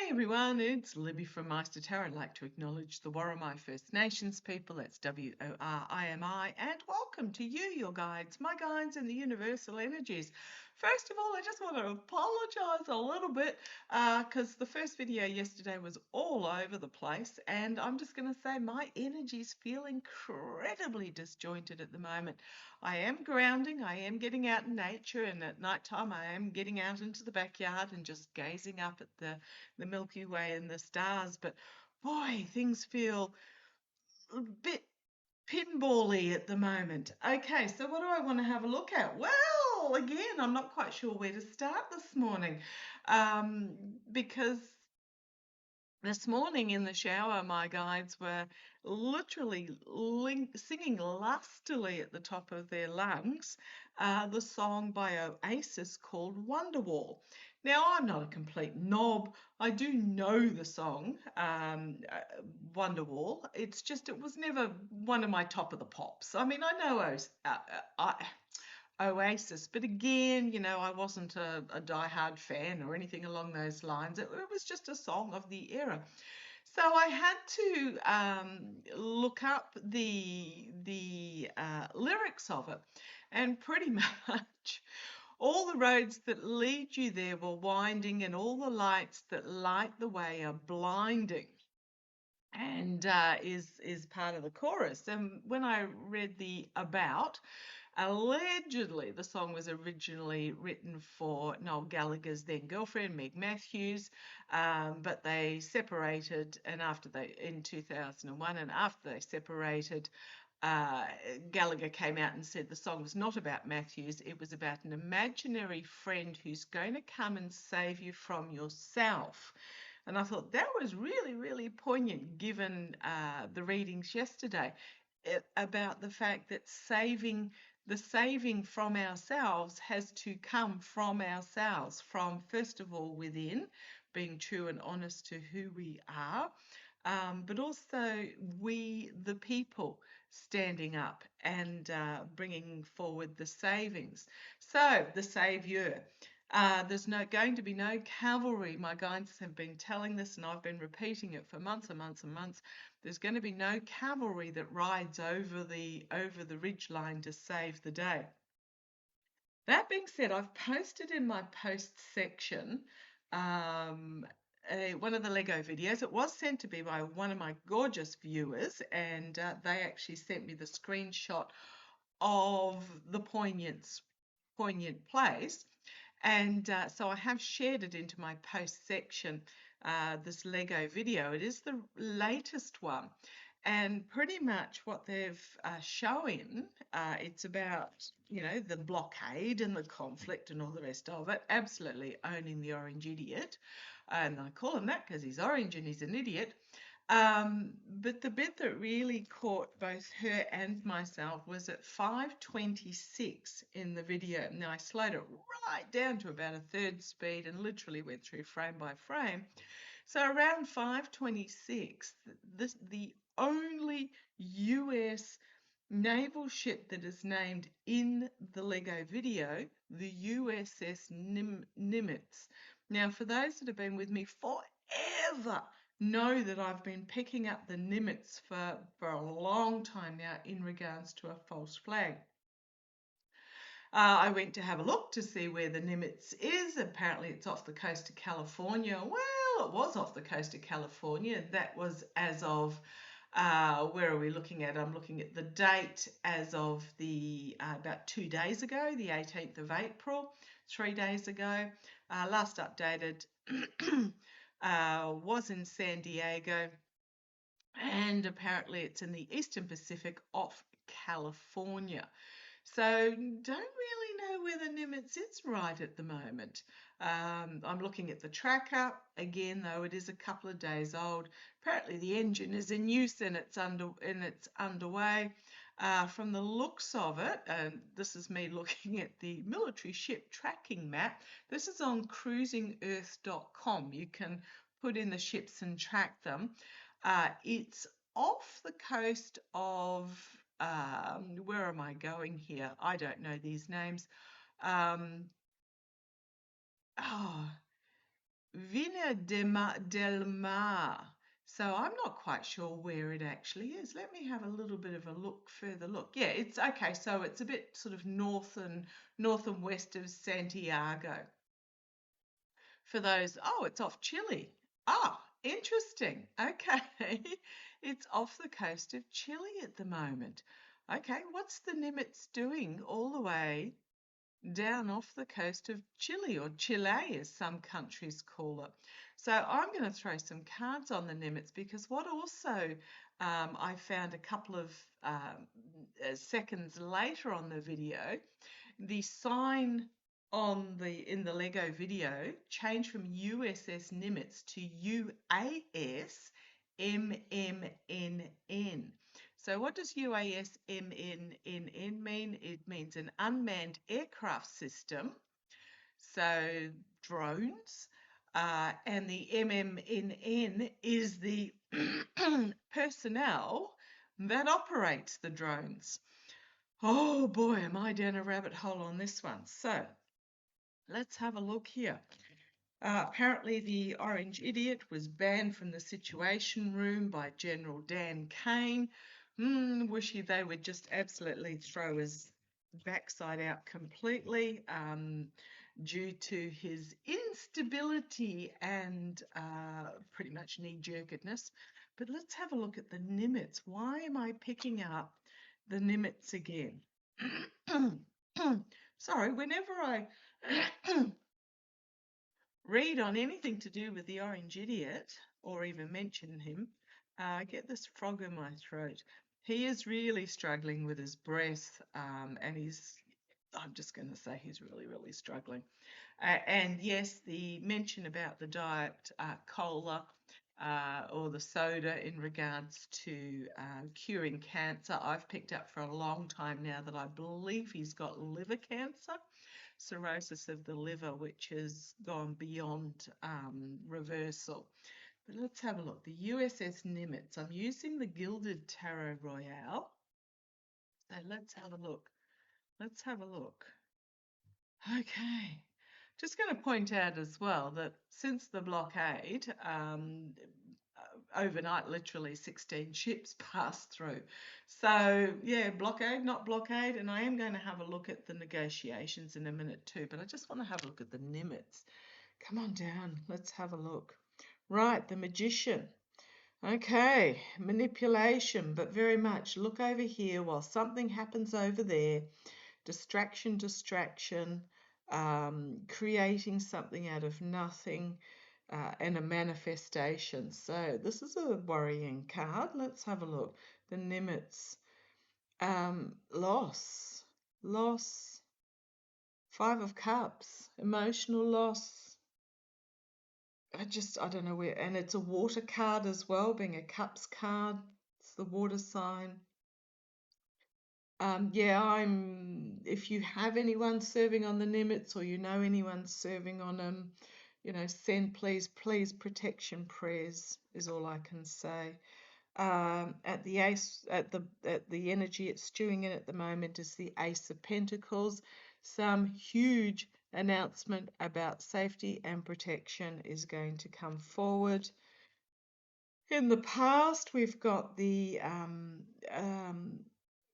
Hey everyone, it's Libby from Meister Tarot. I'd like to acknowledge the Worimi First Nations people, that's W-O-R-I-M-I, and welcome to you, your guides, my guides and the universal energies. First of all, I just want to apologise a little bit because the first video yesterday was all over the place, and I'm just going to say my energies feel incredibly disjointed at the moment. I am grounding, I am getting out in nature, and at night time I am getting out into the backyard and just gazing up at the Milky Way and the stars, but boy, things feel a bit pinball-y at the moment. Okay, so what do I want to have a look at? Well, again, I'm not quite sure where to start this morning because this morning in the shower, my guides were literally singing lustily at the top of their lungs the song by Oasis called Wonderwall. Now, I'm not a complete knob. I do know the song Wonderwall. It's just it was never one of my top of the pops. I mean, I know Oasis, but again, I wasn't a diehard fan or anything along those lines. It was just a song of the era. So I had to look up the lyrics of it, and pretty much all the roads that lead you there were winding, and all the lights that light the way are blinding, and is part of the chorus. And when I read the about, allegedly, the song was originally written for Noel Gallagher's then girlfriend, Meg Matthews, but they separated, and in 2001, and after they separated, Gallagher came out and said the song was not about Matthews, it was about an imaginary friend who's going to come and save you from yourself. And I thought that was really, really poignant given the readings yesterday about the fact that the saving from ourselves has to come from ourselves, from first of all within, being true and honest to who we are, but also we, the people, standing up and bringing forward the savings. So, the saviour. There's going to be no cavalry. My guides have been telling this, and I've been repeating it for months and months and months. There's going to be no cavalry that rides over the ridgeline to save the day. That being said, I've posted in my post section one of the Lego videos. It was sent to me by one of my gorgeous viewers, and they actually sent me the screenshot of the poignant place. And so I have shared it into my post section, this Lego video. It is the latest one. And pretty much what they've shown, it's about, the blockade and the conflict and all the rest of it, absolutely owning the orange idiot. And I call him that because he's orange and he's an idiot. But the bit that really caught both her and myself was at 5:26 in the video. Now, I slowed it right down to about a third speed and literally went through frame by frame. So around 5:26, the only US naval ship that is named in the Lego video, the USS Nimitz. Now, for those that have been with me forever, know that I've been picking up the Nimitz for a long time now in regards to a false flag. I went to have a look to see where the Nimitz is. Apparently it's off the coast of California. Well, it was off the coast of California. That was as of, where are we looking at? I'm looking at the date as of about 2 days ago, the 18th of April, 3 days ago. Last updated was in San Diego, and apparently it's in the Eastern Pacific off California. So don't really know where the Nimitz is right at the moment. I'm looking at the tracker again, though it is a couple of days old. Apparently the engine is in use and it's underway. From the looks of it, and this is me looking at the military ship tracking map. This is on cruisingearth.com. You can put in the ships and track them. It's off the coast of where am I going here? I don't know these names. Vina del Mar. So I'm not quite sure where it actually is. Let me have a little bit of a look, further look. Yeah, it's okay. So it's a bit sort of north and west of Santiago. For those, oh, it's off Chile. Ah, interesting. Okay. It's off the coast of Chile at the moment. Okay, what's the Nimitz doing all the way down off the coast of Chile, or Chile as some countries call it? So I'm going to throw some cards on the Nimitz, because what also I found a couple of seconds later on the video, the sign on in the Lego video changed from USS Nimitz to UAS MMNN. So what does UAS MMNN mean? It means an unmanned aircraft system, so drones. And the MMNN is the personnel that operates the drones. Oh boy, am I down a rabbit hole on this one. So let's have a look here. Apparently, the Orange Idiot was banned from the Situation Room by General Dan Kane. Wish they would just absolutely throw his backside out completely, due to his instability and pretty much knee-jerkedness. But let's have a look at the Nimitz. Why am I picking up the Nimitz again? Sorry, whenever I read on anything to do with the Orange Idiot, or even mention him, I get this frog in my throat. He is really struggling with his breath, and I'm just going to say he's really, really struggling. And yes, the mention about the diet cola or the soda in regards to curing cancer, I've picked up for a long time now that I believe he's got liver cancer, cirrhosis of the liver, which has gone beyond reversal. But let's have a look. The USS Nimitz. I'm using the Gilded Tarot Royale. So let's have a look. Let's have a look. Okay. Just going to point out as well that since the blockade, overnight, literally 16 ships passed through. So, yeah, blockade, not blockade. And I am going to have a look at the negotiations in a minute too. But I just want to have a look at the Nimitz. Come on down. Let's have a look. Right, the Magician. Okay, manipulation, but very much look over here while something happens over there. Distraction, creating something out of nothing, and a manifestation. So this is a worrying card. Let's have a look. The Nimitz. Loss. Five of Cups. Emotional loss. I don't know where. And it's a water card as well, being a Cups card. It's the water sign. Yeah, if you have anyone serving on the Nimitz, or you know anyone serving on them, send please protection prayers is all I can say. At the energy it's stewing in at the moment is the Ace of Pentacles. Some huge announcement about safety and protection is going to come forward. In the past, we've got the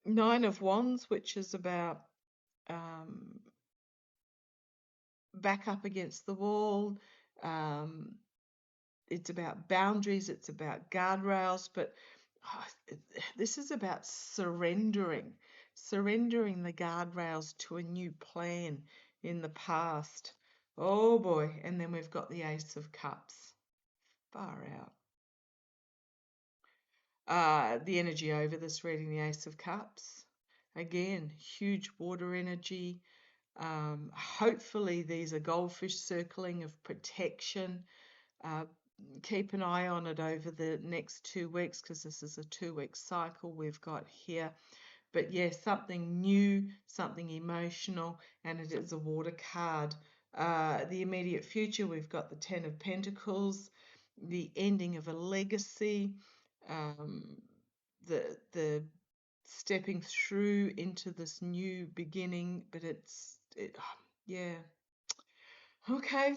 Nine of Wands, which is about back up against the wall. It's about boundaries, it's about guardrails, but this is about surrendering the guardrails to a new plan in the past. Oh boy, and then we've got the Ace of Cups. Far out. The energy over this reading, the Ace of Cups. Again, huge water energy. Hopefully these are goldfish circling of protection. Keep an eye on it over the next 2 weeks, because this is a 2-week cycle we've got here. But yeah, something new, something emotional, and it is a water card. The immediate future, we've got the Ten of Pentacles, the ending of a legacy, the stepping through into this new beginning, but yeah. Okay,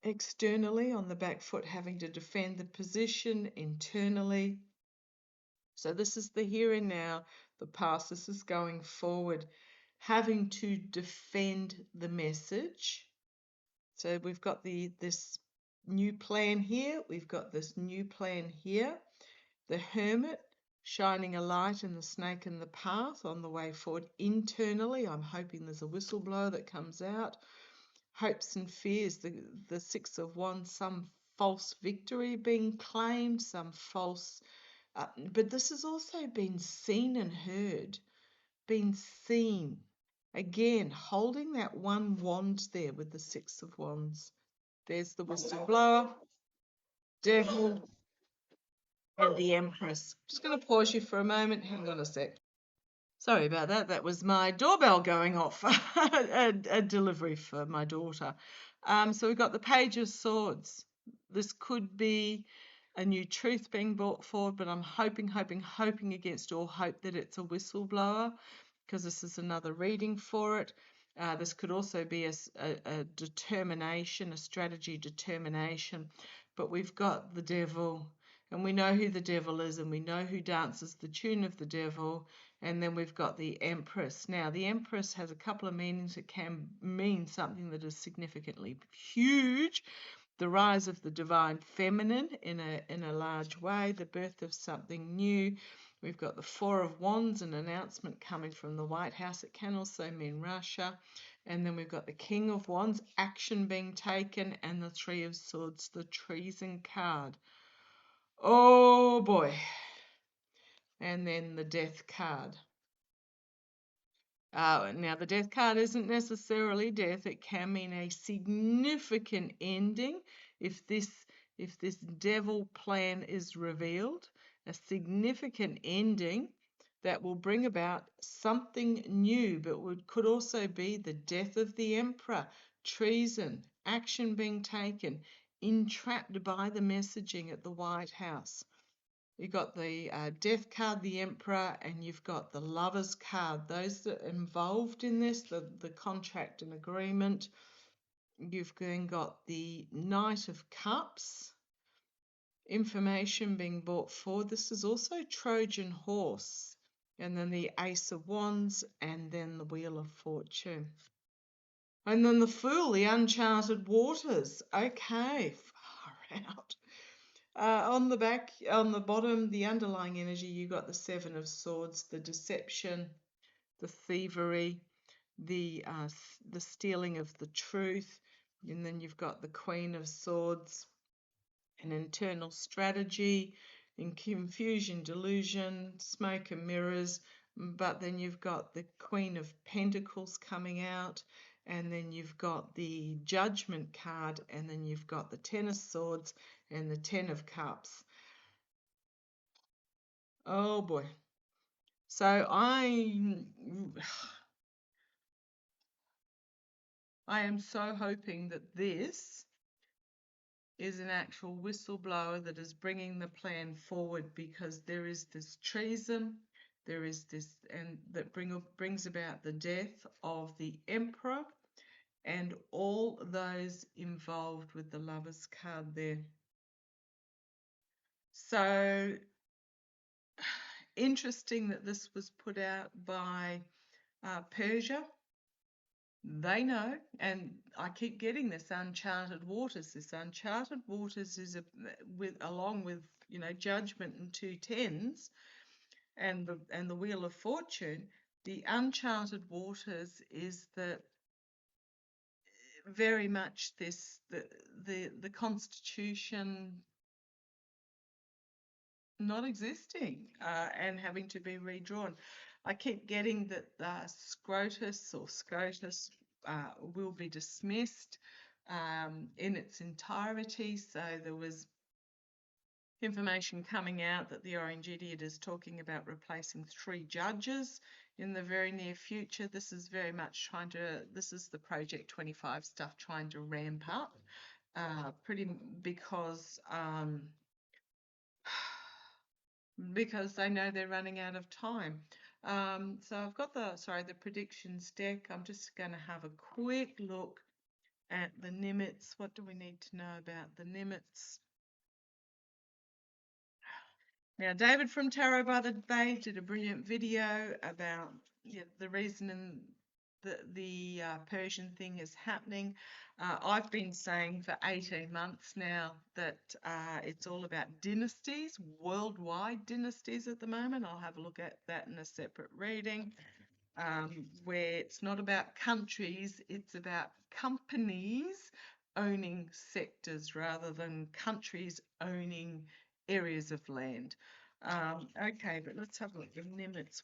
externally on the back foot, having to defend the position internally. So this is the here and now, the past. This is going forward, having to defend the message. So we've got this new plan here. We've got this new plan here. The Hermit shining a light in the snake in the path on the way forward internally. I'm hoping there's a whistleblower that comes out. Hopes and fears, the Six of Wands, some false victory being claimed, some false, but this has also been seen and heard, been seen. Again, holding that one wand there with the Six of Wands. There's the whistleblower, devil, and the Empress. Just going to pause you for a moment. Hang on a sec. Sorry about that. That was my doorbell going off. a delivery for my daughter. So we've got the Page of Swords. This could be a new truth being brought forward, but I'm hoping against all hope that it's a whistleblower, because this is another reading for it. This could also be a determination, a strategy determination, but we've got the devil, and we know who the devil is, and we know who dances the tune of the devil. And then we've got the Empress. Now, the Empress has a couple of meanings. It can mean something that is significantly huge, the rise of the divine feminine in a large way, the birth of something new. We've got the Four of Wands, an announcement coming from the White House. It can also mean Russia. And then we've got the King of Wands, action being taken, and the Three of Swords, the treason card. Oh boy. And then the Death card. Now, the Death card isn't necessarily death. It can mean a significant ending if this devil plan is revealed, a significant ending that will bring about something new, but could also be the death of the Emperor, treason, action being taken, entrapped by the messaging at the White House. You've got the Death card, the Emperor, and you've got the Lovers card. Those that are involved in this, the contract and agreement. You've then got the Knight of Cups, information being brought forward. This is also Trojan Horse. And then the Ace of Wands, and then the Wheel of Fortune. And then the Fool, the uncharted waters. Okay, far out. On the bottom, the underlying energy, you got the Seven of Swords, the deception, the thievery, the stealing of the truth, and then you've got the Queen of Swords, an internal strategy, in confusion, delusion, smoke and mirrors. But then you've got the Queen of Pentacles coming out, and then you've got the Judgment card, and then you've got the Ten of Swords and the Ten of Cups. Oh boy. So I am so hoping that this is an actual whistleblower that is bringing the plan forward, because there is this treason, there is this, and that brings about the death of the Emperor and all those involved with the Lovers card there. So interesting that this was put out by Persia. They know, and I keep getting this uncharted waters. This uncharted waters is along with Judgment and two tens, and the Wheel of Fortune. The uncharted waters is that very much the Constitution not existing and having to be redrawn. I keep getting that SCOTUS will be dismissed in its entirety. So there was information coming out that the Orange Idiot is talking about replacing 3 judges in the very near future. This is very much this is the Project 25 stuff trying to ramp up because they know they're running out of time. So I've got the predictions deck. I'm just going to have a quick look at the Nimitz. What do we need to know about the Nimitz? Now, David from Tarot by the Bay did a brilliant video about the reason the Persian thing is happening. I've been saying for 18 months now that it's all about dynasties, worldwide dynasties at the moment. I'll have a look at that in a separate reading, where it's not about countries, it's about companies owning sectors rather than countries owning areas of land. Okay, but let's have a look at Nimitz.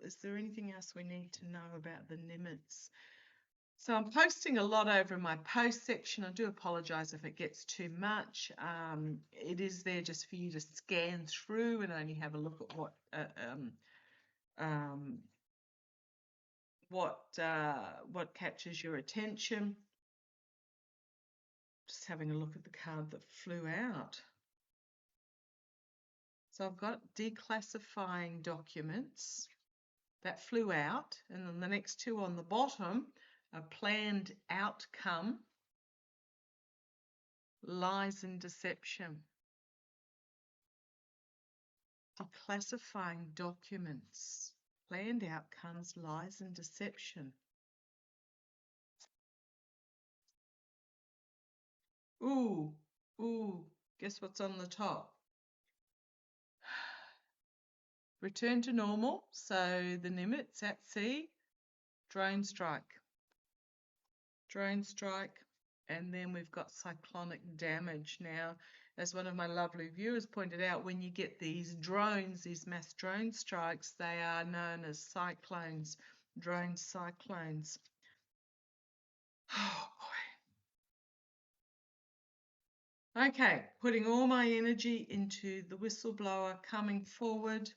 Is there anything else we need to know about the Nimitz? So I'm posting a lot over in my post section. I do apologise if it gets too much. It is there just for you to scan through and only have a look at what captures your attention. Just having a look at the card that flew out. So I've got declassifying documents that flew out, and then the next two on the bottom are planned outcome, lies and deception. Declassifying documents, planned outcomes, lies and deception. Ooh, guess what's on the top? Return to normal, so the Nimitz at sea, drone strike, and then we've got cyclonic damage. Now, as one of my lovely viewers pointed out, when you get these drones, these mass drone strikes, they are known as cyclones, drone cyclones. Oh boy. Okay, putting all my energy into the whistleblower coming forward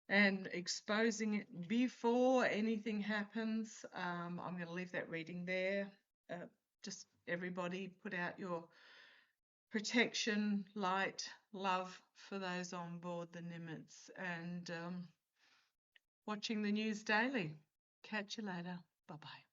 and exposing it before anything happens. I'm going to leave that reading there. Just everybody put out your protection, light, love for those on board the Nimitz, and watching the news daily. Catch you later. Bye-bye.